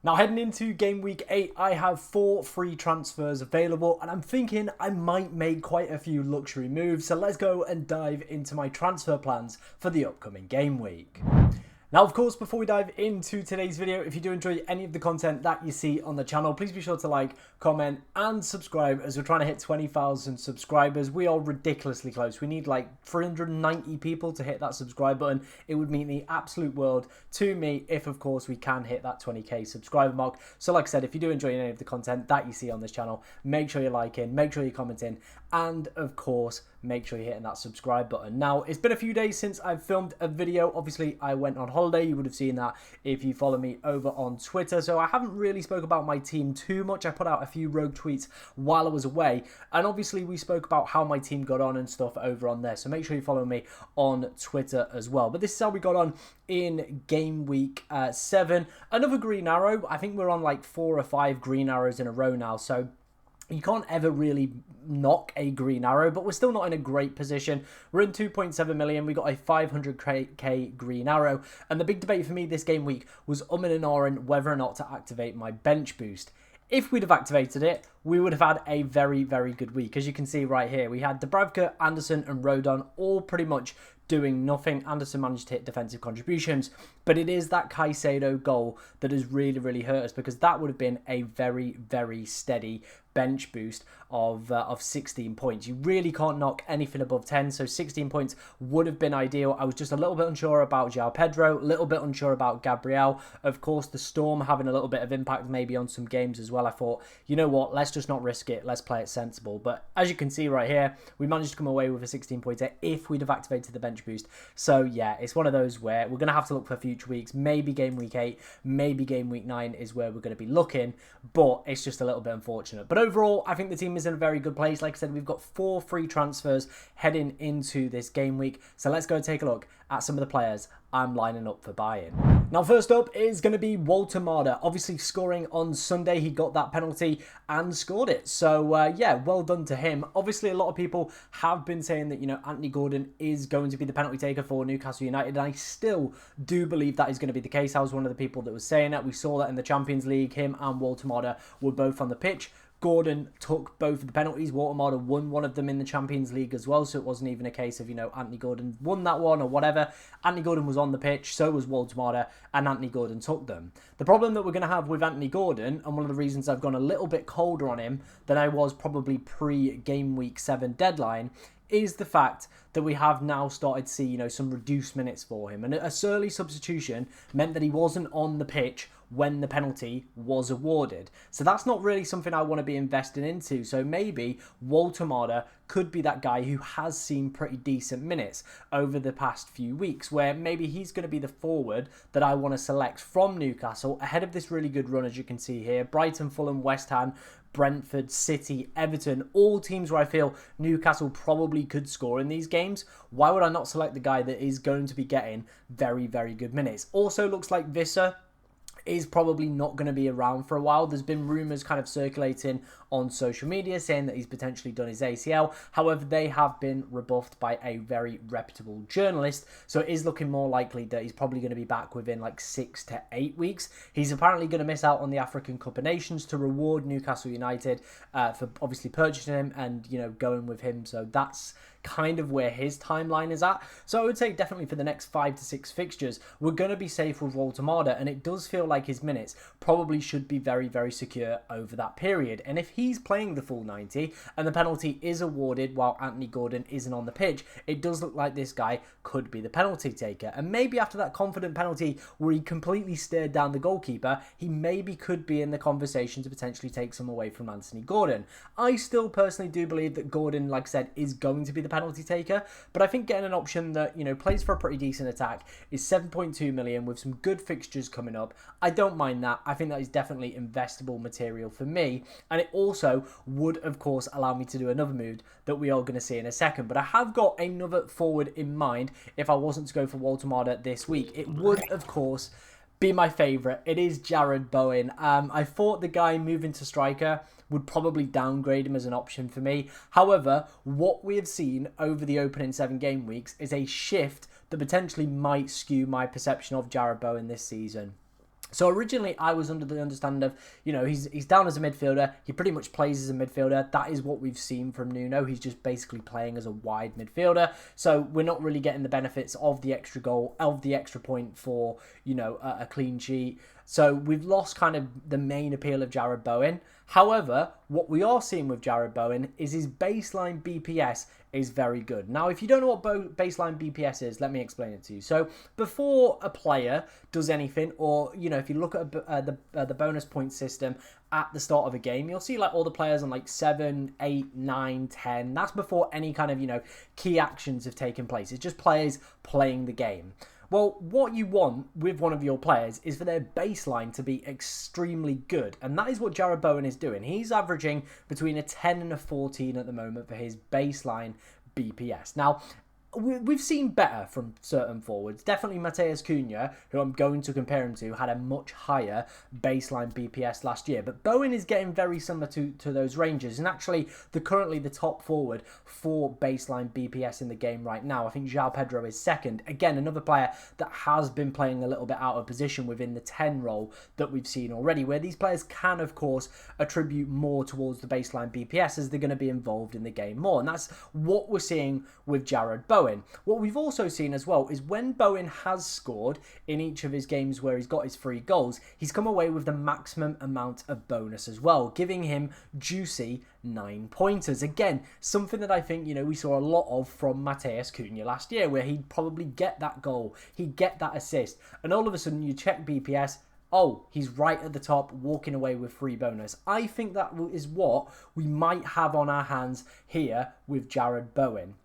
Now, heading into game week 8, I have 4 free transfers available, and I'm thinking I might make quite a few luxury moves. So let's go and dive into my transfer plans for the upcoming game week. Now, of course, before we dive into today's video, if you do enjoy any of the content that you see on the channel, please be sure to like, comment, and subscribe as we're trying to hit 20,000 subscribers. We are ridiculously close. We need like 390 people to hit that subscribe button. It would mean the absolute world to me if, of course, we can hit that 20k subscriber mark. So like I said, if you do enjoy any of the content that you see on this channel, make sure you're liking, make sure you're commenting, and of course, make sure you're hitting that subscribe button. Now, it's been a few days since I've filmed a video. Obviously, I went on holiday. You would have seen that if you follow me over on Twitter. So I haven't really spoke about my team too much. I put out a few rogue tweets while I was away. And obviously, we spoke about how my team got on and stuff over on there. So make sure you follow me on Twitter as well. But this is how we got on in game week 7. Another green arrow. I think we're on like 4 or 5 green arrows in a row now. So you can't ever really knock a green arrow, but we're still not in a great position. We're in 2.7 million. We got a 500k green arrow. And the big debate for me this game week was and ahhing whether or not to activate my bench boost. If we'd have activated it, we would have had a very, very good week. As you can see right here, we had Dubravka, Anderson, and Rodon all pretty much doing nothing. Anderson managed to hit defensive contributions, but it is that Caicedo goal that has really, really hurt us, because that would have been a very, very steady bench boost of 16 points. You really can't knock anything above 10, so 16 points would have been ideal. I was just a little bit unsure about João Pedro, a little bit unsure about Gabriel. Of course, the Storm having a little bit of impact maybe on some games as well. I thought, you know what, let's just not risk it. Let's play it sensible. But as you can see right here, we managed to come away with a 16-pointer if we'd have activated the bench boost. So yeah, it's one of those where we're going to have to look for future weeks. Maybe game week 8, maybe game week 9 is where we're going to be looking, but it's just a little bit unfortunate. But overall, I think the team is in a very good place. Like I said, we've got 4 free transfers heading into this game week. So let's go and take a look at some of the players I'm lining up for buying. Now, first up is going to be Walter Marder. Obviously, scoring on Sunday, he got that penalty and scored it. So, yeah, well done to him. Obviously, a lot of people have been saying that, you know, Anthony Gordon is going to be the penalty taker for Newcastle United, and I still do believe that is going to be the case. I was one of the people that was saying that. We saw that in the Champions League. Him and Walter Marder were both on the pitch. Gordon took both of the penalties. Walter Marder won one of them in the Champions League as well, so it wasn't even a case of, you know, Anthony Gordon won that one or whatever. Anthony Gordon was on the pitch, so was Walter Marder, and Anthony Gordon took them. The problem that we're going to have with Anthony Gordon, and one of the reasons I've gone a little bit colder on him than I was probably pre-game week 7 deadline, is the fact that we have now started to see, you know, some reduced minutes for him. And a Surly substitution meant that he wasn't on the pitch when the penalty was awarded. So that's not really something I want to be investing into. So maybe Walter Marder could be that guy who has seen pretty decent minutes over the past few weeks, where maybe he's going to be the forward that I want to select from Newcastle ahead of this really good run, as you can see here. Brighton, Fulham, West Ham, Brentford, City, Everton, all teams where I feel Newcastle probably could score in these games. Why would I not select the guy that is going to be getting very, very good minutes? Also looks like Visser is probably not going to be around for a while. There's been rumours kind of circulating on social media saying that he's potentially done his ACL. However, they have been rebuffed by a very reputable journalist. So it is looking more likely that he's probably going to be back within like 6 to 8 weeks. He's apparently going to miss out on the African Cup of Nations to reward Newcastle United for obviously purchasing him and, you know, going with him. So that's kind of where his timeline is at. So I would say definitely for the next 5 to 6 fixtures, we're going to be safe with Walter Marder, and it does feel like his minutes probably should be very, very secure over that period. And if he's playing the full 90 and the penalty is awarded while Anthony Gordon isn't on the pitch, it does look like this guy could be the penalty taker. And maybe after that confident penalty where he completely stared down the goalkeeper, he maybe could be in the conversation to potentially take some away from Anthony Gordon. I still personally do believe that Gordon, like I said, is going to be the penalty taker, but I think getting an option that, you know, plays for a pretty decent attack is 7.2 million with some good fixtures coming up. I don't mind that. I think that is definitely investable material for me, and it also would of course allow me to do another move that we are going to see in a second. But I have got another forward in mind if I wasn't to go for Walter Marder this week. It would of course be my favourite. It is Jared Bowen. I thought the guy moving to striker would probably downgrade him as an option for me. However, what we have seen over the opening 7 game weeks is a shift that potentially might skew my perception of Jared Bowen this season. So originally I was under the understanding of, he's down as a midfielder. He pretty much plays as a midfielder. That is what we've seen from Nuno. He's just basically playing as a wide midfielder. So we're not really getting the benefits of the extra goal, of the extra point for, a clean sheet. So we've lost kind of the main appeal of Jarrod Bowen. However, what we are seeing with Jarrod Bowen is his baseline BPS is very good. Now, if you don't know what baseline BPS is, let me explain it to you. So before a player does anything, or, if you look at the bonus point system at the start of a game, you'll see like all the players on like 7, 8, 9, 10. That's before any kind of, key actions have taken place. It's just players playing the game. Well, what you want with one of your players is for their baseline to be extremely good. And that is what Jarrod Bowen is doing. He's averaging between a 10 and a 14 at the moment for his baseline BPS. Now, we've seen better from certain forwards. Definitely Matheus Cunha, who I'm going to compare him to, had a much higher baseline BPS last year. But Bowen is getting very similar to those ranges. And actually, currently the top forward for baseline BPS in the game right now. I think João Pedro is second. Again, another player that has been playing a little bit out of position within the 10 role that we've seen already, where these players can, of course, attribute more towards the baseline BPS as they're going to be involved in the game more. And that's what we're seeing with Jarrod Bowen. What we've also seen as well is when Bowen has scored in each of his games where he's got his 3 goals, he's come away with the maximum amount of bonus as well, giving him juicy 9 pointers. Again, something that I think, we saw a lot of from Matheus Cunha last year, where he'd probably get that goal, he'd get that assist, and all of a sudden you check BPS, oh, he's right at the top, walking away with 3 bonus. I think that is what we might have on our hands here with Jarrod Bowen.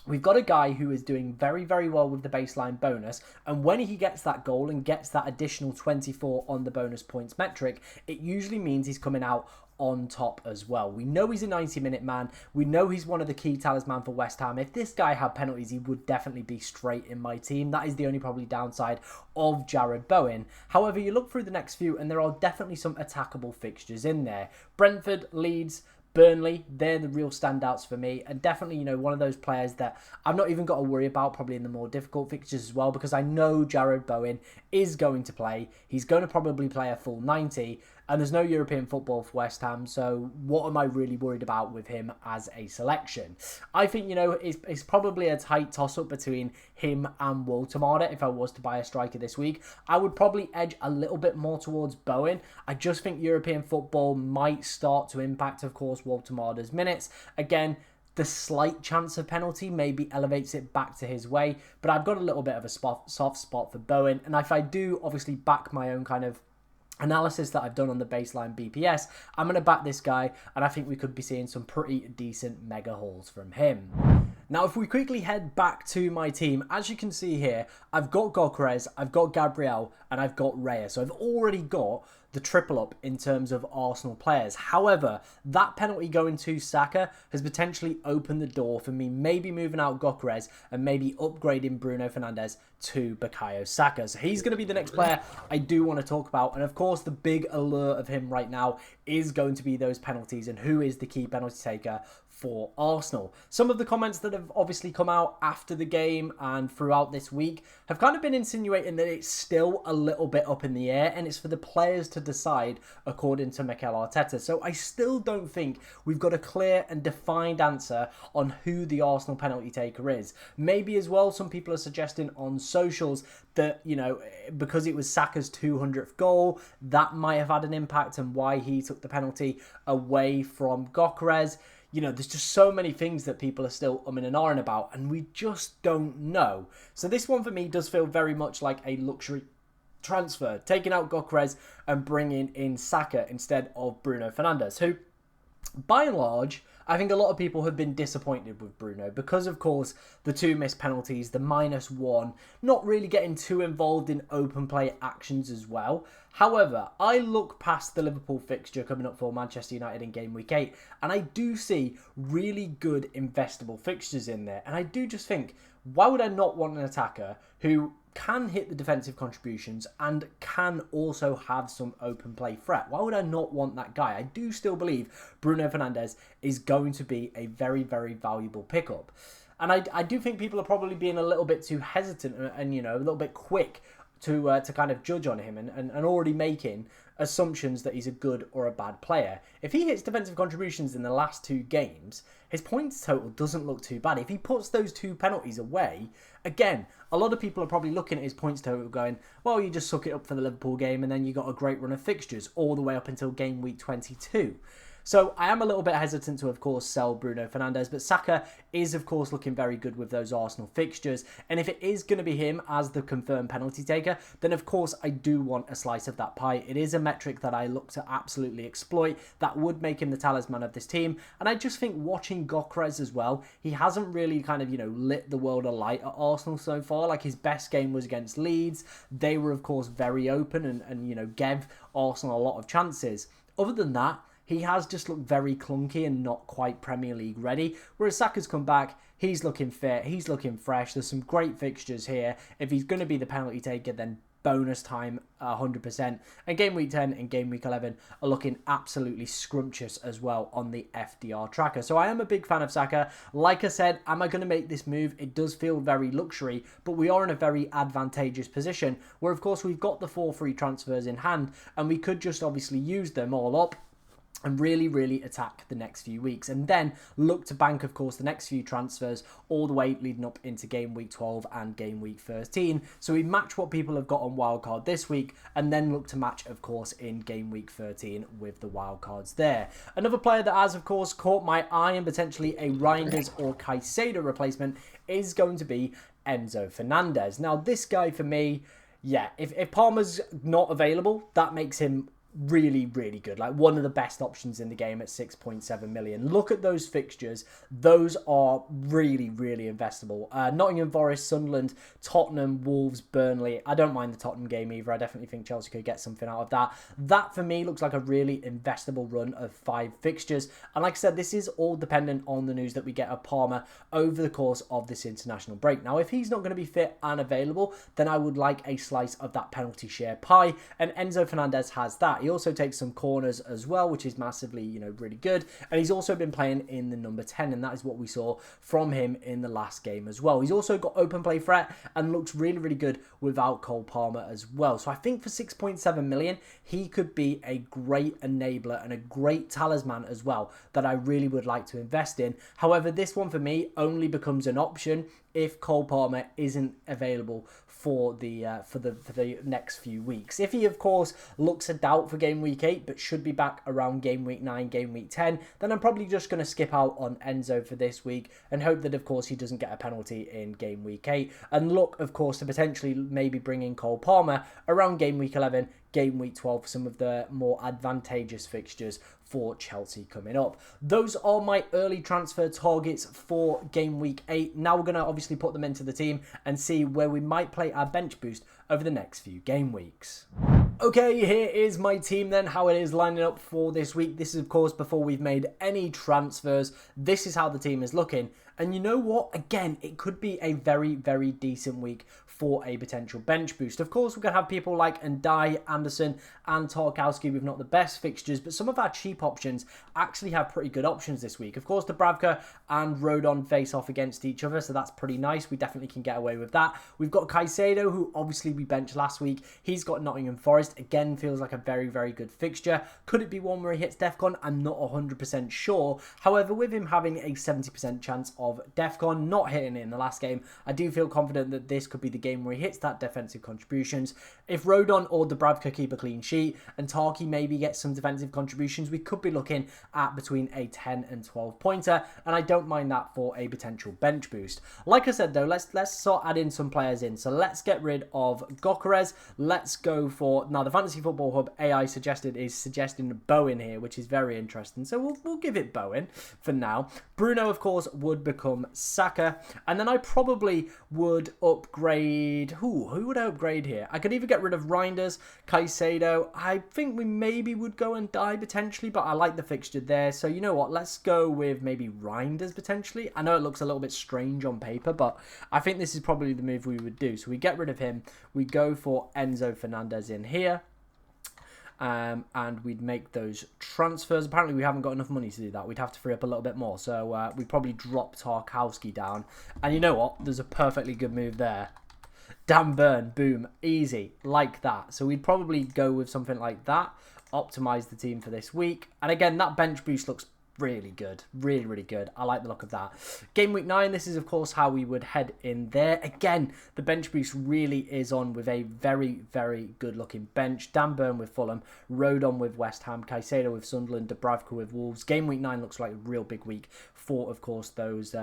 We've got a guy who is doing very, very well with the baseline bonus, and when he gets that goal and gets that additional 24 on the bonus points metric, it usually means he's coming out on top as well. We know he's a 90-minute man. We know he's one of the key talisman for West Ham. If this guy had penalties, he would definitely be straight in my team. That is the only probably downside of Jarrod Bowen. However, you look through the next few, and there are definitely some attackable fixtures in there. Brentford, Leeds, Burnley, they're the real standouts for me, and definitely, one of those players that I've not even got to worry about probably in the more difficult fixtures as well, because I know Jarrod Bowen is going to play. He's going to probably play a full 90, and there's no European football for West Ham, so what am I really worried about with him as a selection? I think, it's probably a tight toss-up between him and Woltemade. If I was to buy a striker this week, I would probably edge a little bit more towards Bowen. I just think European football might start to impact, of course, Woltemade's minutes. Again, the slight chance of penalty maybe elevates it back to his way, but I've got a little bit of a soft spot for Bowen, and if I do obviously back my own kind of analysis that I've done on the baseline BPS, I'm going to back this guy, and I think we could be seeing some pretty decent mega hauls from him. Now, if we quickly head back to my team, as you can see here, I've got Gyökeres, I've got Gabriel, and I've got Raya. So I've already got the triple up in terms of Arsenal players. However, that penalty going to Saka has potentially opened the door for me maybe moving out Gyökeres and maybe upgrading Bruno Fernandes to Bukayo Saka. So he's going to be the next player I do want to talk about. And of course, the big allure of him right now is going to be those penalties and who is the key penalty taker for Arsenal. Some of the comments that have obviously come out after the game and throughout this week have kind of been insinuating that it's still a little bit up in the air and it's for the players to decide according to Mikel Arteta. So I still don't think we've got a clear and defined answer on who the Arsenal penalty taker is. Maybe as well some people are suggesting on socials that, because it was Saka's 200th goal, that might have had an impact on why he took the penalty away from Gyökeres. There's just so many things that people are still umming and ahhing about, and we just don't know. So this one for me does feel very much like a luxury transfer, taking out Gyökeres and bringing in Saka instead of Bruno Fernandes, who, by and large, I think a lot of people have been disappointed with Bruno because, of course, the 2 missed penalties, the -1, not really getting too involved in open play actions as well. However, I look past the Liverpool fixture coming up for Manchester United in game week 8, and I do see really good investable fixtures in there. And I do just think, why would I not want an attacker who can hit the defensive contributions and can also have some open play threat? Why would I not want that guy? I do still believe Bruno Fernandes is going to be a very, very valuable pickup. And I do think people are probably being a little bit too hesitant and a little bit quick to kind of judge on him and already making assumptions that he's a good or a bad player. If he hits defensive contributions in the last 2 games, his points total doesn't look too bad. If he puts those 2 penalties away, again, a lot of people are probably looking at his points total going, well, you just suck it up for the Liverpool game and then you got a great run of fixtures all the way up until game week 22. So I am a little bit hesitant to, of course, sell Bruno Fernandes, but Saka is, of course, looking very good with those Arsenal fixtures. And if it is going to be him as the confirmed penalty taker, then, of course, I do want a slice of that pie. It is a metric that I look to absolutely exploit. That would make him the talisman of this team. And I just think watching Gyökeres as well, he hasn't really kind of, lit the world alight at Arsenal so far. Like, his best game was against Leeds. They were, of course, very open and gave Arsenal a lot of chances. Other than that, he has just looked very clunky and not quite Premier League ready. Whereas Saka's come back, he's looking fit, he's looking fresh. There's some great fixtures here. If he's going to be the penalty taker, then bonus time 100%. And game week 10 and game week 11 are looking absolutely scrumptious as well on the FDR tracker. So I am a big fan of Saka. Like I said, am I going to make this move? It does feel very luxury, but we are in a very advantageous position where, of course, we've got the 4 free transfers in hand and we could just obviously use them all up and really attack the next few weeks. And then look to bank, of course, the next few transfers all the way leading up into game week 12 and game week 13. So we match what people have got on wildcard this week and then look to match, of course, in game week 13 with the wildcards there. Another player that has, of course, caught my eye and potentially a Reinders or Caicedo replacement is going to be Enzo Fernandez. Now, this guy for me, yeah, if Palmer's not available, that makes him really good, like one of the best options in the game at 6.7 million. Look at those fixtures, those are really investable. Nottingham Forest, Sunderland, Tottenham, Wolves, Burnley. I don't mind the Tottenham game either. I definitely think Chelsea could get something out of that. That for me looks like a really investable run of 5 fixtures, and like I said, this is all dependent on the news that we get of Palmer over the course of this international break. Now, if he's not going to be fit and available, then I would like a slice of that penalty share pie, and Enzo Fernandez has that. He also takes some corners as well, which is massively, really good. And he's also been playing in the number 10, and that is what we saw from him in the last game as well. He's also got open play threat and looks really good without Cole Palmer as well. So I think for 6.7 million, he could be a great enabler and a great talisman as well that I really would like to invest in. However, this one for me only becomes an option if Cole Palmer isn't available for the next few weeks. If he, of course, looks a doubt for game week 8, but should be back around game week 9, game week 10, then I'm probably just going to skip out on Enzo for this week and hope that, of course, he doesn't get a penalty in game week 8. And look, of course, to potentially maybe bring in Cole Palmer around game week 11, game week 12 for some of the more advantageous fixtures for Chelsea coming up. Those are my early transfer targets for game week 8. Now we're going to obviously put them into the team and see where we might play our bench boost over the next few game weeks. Okay, here is my team then, how it is lining up for this week. This is, of course, before we've made any transfers. This is how the team is looking. And you know what? Again, it could be a very decent week for a potential bench boost. Of course, we're going to have people like Ndai, Anderson and Tarkowski with not the best fixtures, but some of our cheap options actually have pretty good options this week. Of course, Dubravka and Rodon face off against each other, so that's pretty nice. We definitely can get away with that. We've got Caicedo, who obviously we benched last week. He's got Nottingham Forest. Again, feels like a very good fixture. Could it be one where he hits DEFCON? I'm not 100% sure. However, with him having a 70% chance of DEFCON, not hitting it in the last game, I do feel confident that this could be the game where he hits that defensive contributions. If Rodon or Dubravka keep a clean sheet and Tarky maybe gets some defensive contributions, we could be looking at between a 10 and 12 pointer, and I don't mind that for a potential bench boost. Like I said though, let's start adding some players in. So let's get rid of Gyökeres. Let's go for, now the Fantasy Football Hub AI is suggesting Bowen here, which is very interesting. So we'll give it Bowen for now. Bruno, of course, would become Saka, and then I probably would upgrade. Who would I upgrade here? I could either get rid of Reinders, Caicedo. I think we maybe would go and die potentially, but I like the fixture there. So you know what? Let's go with maybe Reinders potentially. I know it looks a little bit strange on paper, but I think this is probably the move we would do. So we get rid of him. We go for Enzo Fernandez in here. And we'd make those transfers. Apparently we haven't got enough money to do that. We'd have to free up a little bit more. So we'd probably drop Tarkowski down. And you know what? There's a perfectly good move there. Dan Burn, boom, easy, like that. So we'd probably go with something like that, optimize the team for this week. And again, that bench boost looks really good, really, really good. I like the look of that. Game week 9, this is of course how we would head in there. Again, the bench boost really is on with a very, very good looking bench. Dan Burn with Fulham, Rodon with West Ham, Caicedo with Sunderland, Dubravka with Wolves. Game week 9 looks like a real big week for, of course, those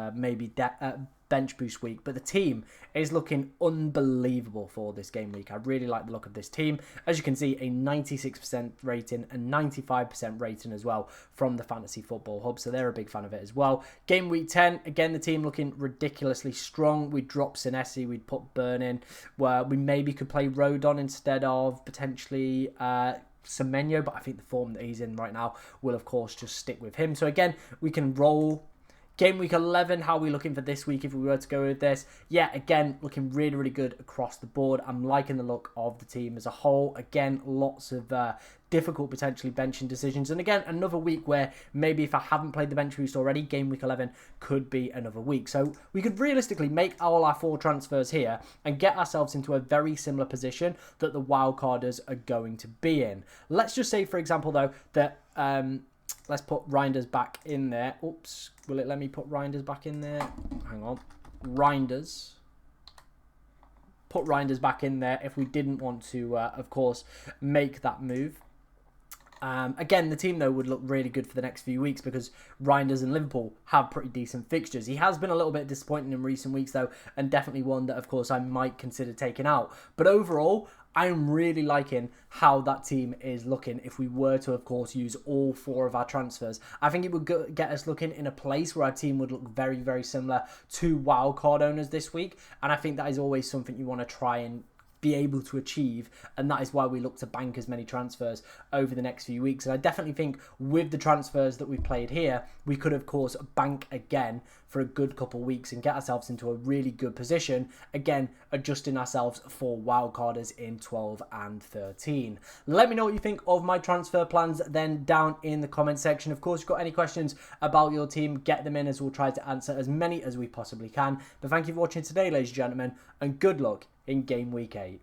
bench boost week, but the team is looking unbelievable for this game week. I really like the look of this team. As you can see, a 96% rating and 95% rating as well from the Fantasy Football Hub, so they're a big fan of it as well. Game week 10, again, the team looking ridiculously strong. We'd drop Senesi, we'd put Burn in, where we maybe could play Rodon instead of potentially Semenyo, but I think the form that he's in right now will, of course, just stick with him. So again, we can roll. Game week 11, how are we looking for this week if we were to go with this? Yeah, again, looking really, really good across the board. I'm liking the look of the team as a whole. Again, lots of difficult potentially benching decisions. And again, another week where maybe if I haven't played the bench boost already, game week 11 could be another week. So we could realistically make all our 4 transfers here and get ourselves into a very similar position that the wildcarders are going to be in. Let's just say, for example, though, that... let's put Reinders back in there. Oops. Will it let me put Reinders back in there? Hang on. Reinders. Put Reinders back in there if we didn't want to, of course, make that move. Again, the team, though, would look really good for the next few weeks because Reinders and Liverpool have pretty decent fixtures. He has been a little bit disappointing in recent weeks, though, and definitely one that, of course, I might consider taking out. But overall, I'm really liking how that team is looking if we were to, of course, use all 4 of our transfers. I think it would get us looking in a place where our team would look very, very similar to wildcard owners this week. And I think that is always something you want to try and be able to achieve, and that is why we look to bank as many transfers over the next few weeks. And I definitely think with the transfers that we've played here, we could, of course, bank again for a good couple of weeks and get ourselves into a really good position, again, adjusting ourselves for wildcarders in 12 and 13. Let me know what you think of my transfer plans then down in the comment section. Of course, if you've got any questions about your team, get them in, as we'll try to answer as many as we possibly can. But thank you for watching today, ladies and gentlemen, and good luck in game week 8.